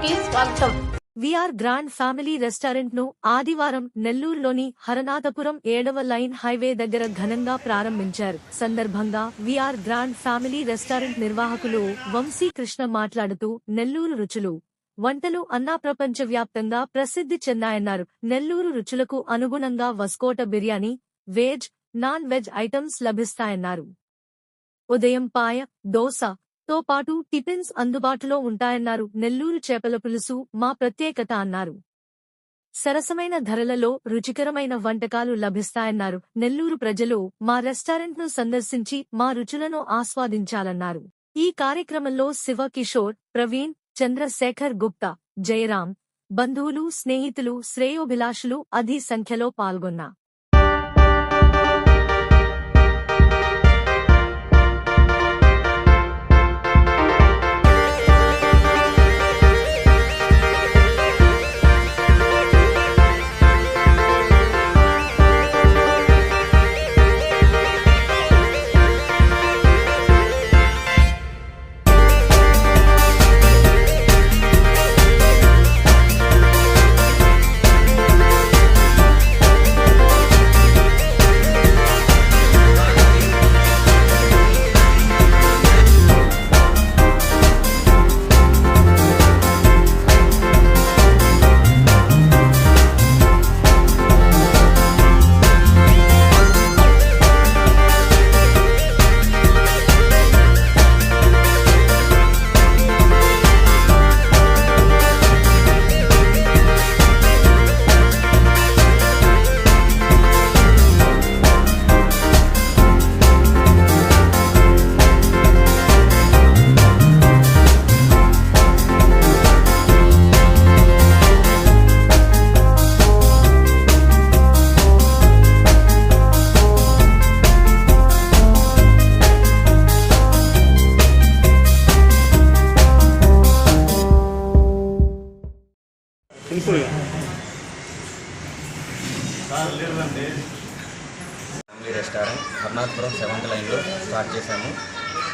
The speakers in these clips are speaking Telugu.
కి స్వాగతం. విఆర్ గ్రాండ్ ఫ్యామిలీ రెస్టారెంట్ ను ఆదివారం నెల్లూరులోని హరనాథపురం 7వ లైన్ హైవే దగ్గర ఘనంగా ప్రారంభించారు. సందర్భంగా విఆర్ గ్రాండ్ ఫ్యామిలీ రెస్టారెంట్ నిర్వాహకులు వంశీ కృష్ణ మాట్లాడుతూ నెల్లూరు రుచులు వంటలు అన్నా ప్రపంచవ్యాప్తంగా ప్రసిద్ధి చెందాయన్నారు. నెల్లూరు రుచులకు అనుగుణంగా వస్కోట biryani, veg, non veg items లభిస్తాయన్నారు. ఉదయం పాయ, దోశ తో పాటు టిఫిన్స్ అందుబాటులో ఉంటాయన్నారు. నెల్లూరు చేపల పులుసు మా ప్రత్యేకత అన్నారు. సరసమైన ధరలలో రుచికరమైన వంటకాలు లభిస్తాయన్నారు. నెల్లూరు ప్రజలు మా రెస్టారెంట్ను సందర్శించి మా రుచులను ఆస్వాదించాలన్నారు. ఈ కార్యక్రమంలో శివ కిషోర్, ప్రవీణ్, చంద్రశేఖర్ గుప్తా, జయరాం, బంధువులు, స్నేహితులు, శ్రేయోభిలాషులు అధిక సంఖ్యలో పాల్గొన్నారు. ఫ్యామిలీ రెస్టారెంట్ హర్నాథపురం 7th లైన్లో స్టార్ట్ చేశాము.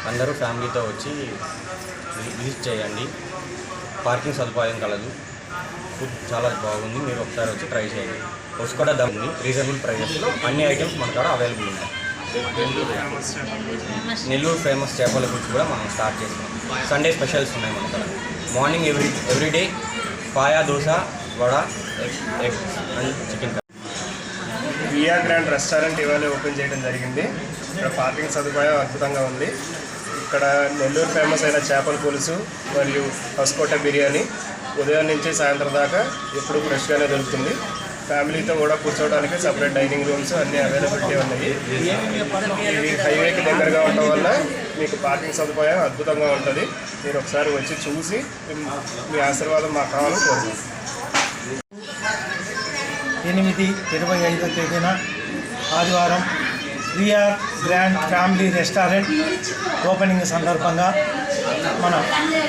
అందరూ ఫ్యామిలీతో వచ్చి విజిట్ చేయండి. పార్కింగ్ సదుపాయం కలదు. ఫుడ్ చాలా బాగుంది. మీరు ఒకసారి వచ్చి ట్రై చేయండి. వస్కోట దమ్ముంది. రీజనబుల్ ప్రైజెస్లో అన్ని ఐటమ్స్ మన కాడ అవైలబుల్ ఉన్నాయి. నెల్లూరు ఫేమస్ చేపల పులుసు కూడా మనం స్టార్ట్ చేసాం. సండే స్పెషల్స్ ఉన్నాయి మన కాడ. Morning everyday paya, dosa, vada, egg and chicken curry. VR grand restaurant ఇవాళ ఓపెన్ చేయడం జరిగింది. ఇక్కడ పార్కింగ్ సదుపాయం అద్భుతంగా ఉంది. ఇక్కడ నెల్లూరు ఫేమస్ అయిన చేపల పులుసు మరియు వస్కోట బిర్యానీ ఉదయం నుంచి సాయంత్రం దాకా ఎప్పుడు ఫ్రెష్గానే దొరుకుతుంది. ఫ్యామిలీతో కూడా కూర్చోవడానికి సపరేట్ డైనింగ్ రూమ్స్ అన్నీ అవైలబిలిటీ ఉన్నాయి. ఇది హైవేకి దగ్గరగా ఉండడం వల్ల మీకు పార్కింగ్ సదుపాయం అద్భుతంగా ఉంటుంది. మీరు ఒకసారి వచ్చి చూసి మీ ఆశీర్వాదం మాకు కావాలని కోరుకుంటున్నాను. 8/25 తేదీన ఆదివారం VR grand family restaurant opening సందర్భంగా మన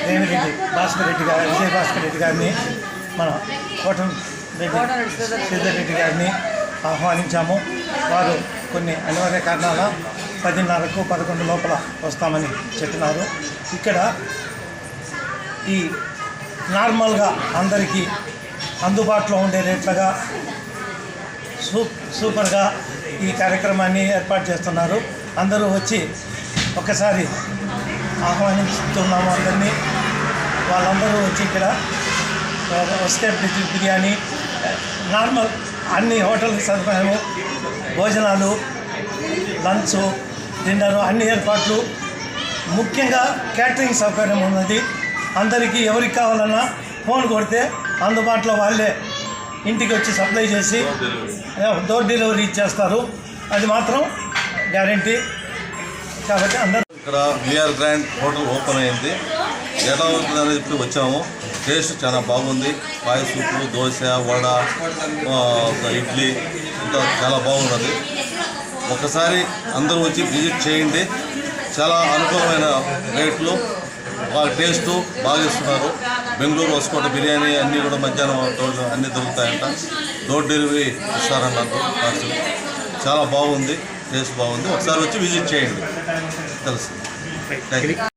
రేవిరెడ్డి భాస్కర్ రెడ్డి గారు, విజయ భాస్కర్ రెడ్డి గారిని, మన కోటం రెడ్డి సిద్ధారెడ్డి గారిని ఆహ్వానించాము. వారు కొన్ని అనివార్య కారణాల 10:30కు 11 లోపల వస్తామని చెప్పినారు. ఇక్కడ ఈ నార్మల్గా అందరికీ అందుబాటులో ఉండే రేట్లుగా సూపర్గా ఈ కార్యక్రమాన్ని ఏర్పాటు చేస్తున్నారు. అందరూ వచ్చి ఒక్కసారి ఆహ్వానిస్తున్నాము అందరినీ. వాళ్ళందరూ వచ్చి ఇక్కడ వస్తే బిర్యానీ, నార్మల్ అన్ని హోటల్ సదుపాయము, భోజనాలు, లంచ్, డిన్నరు అన్ని ఏర్పాట్లు, ముఖ్యంగా క్యాటరింగ్ సౌకర్యం ఉన్నది. అందరికీ ఎవరికి కావాలన్నా ఫోన్ కొడితే అందుబాటులో వాళ్ళే ఇంటికి వచ్చి సప్లై చేసి డోర్ డెలివరీ ఇచ్చేస్తారు. అది మాత్రం గ్యారంటీ. కాబట్టి అందరూ ఇక్కడ విఆర్ గ్రాండ్ హోటల్ ఓపెన్ అయింది. ఎలా అవుతుంది అనేది ఇప్పుడు వచ్చాము. టేస్ట్ చాలా బాగుంది. పాయ సూపు, దోశ, వడ, ఇడ్లీ ఇంకా చాలా బాగున్నది. ఒకసారి అందరూ వచ్చి విజిట్ చేయండి. చాలా అనుకూలమైన రేట్లు, వాళ్ళ టేస్టు బాగా ఇస్తున్నారు. బెంగళూరు వస్కోట బిర్యానీ అన్నీ కూడా మధ్యాహ్నం అన్నీ దొరుకుతాయంట. Door delivery ఇస్తారన్నారు. చాలా బాగుంది, టేస్ట్ బాగుంది. ఒకసారి వచ్చి విజిట్ చేయండి, తెలుసు. Thank you.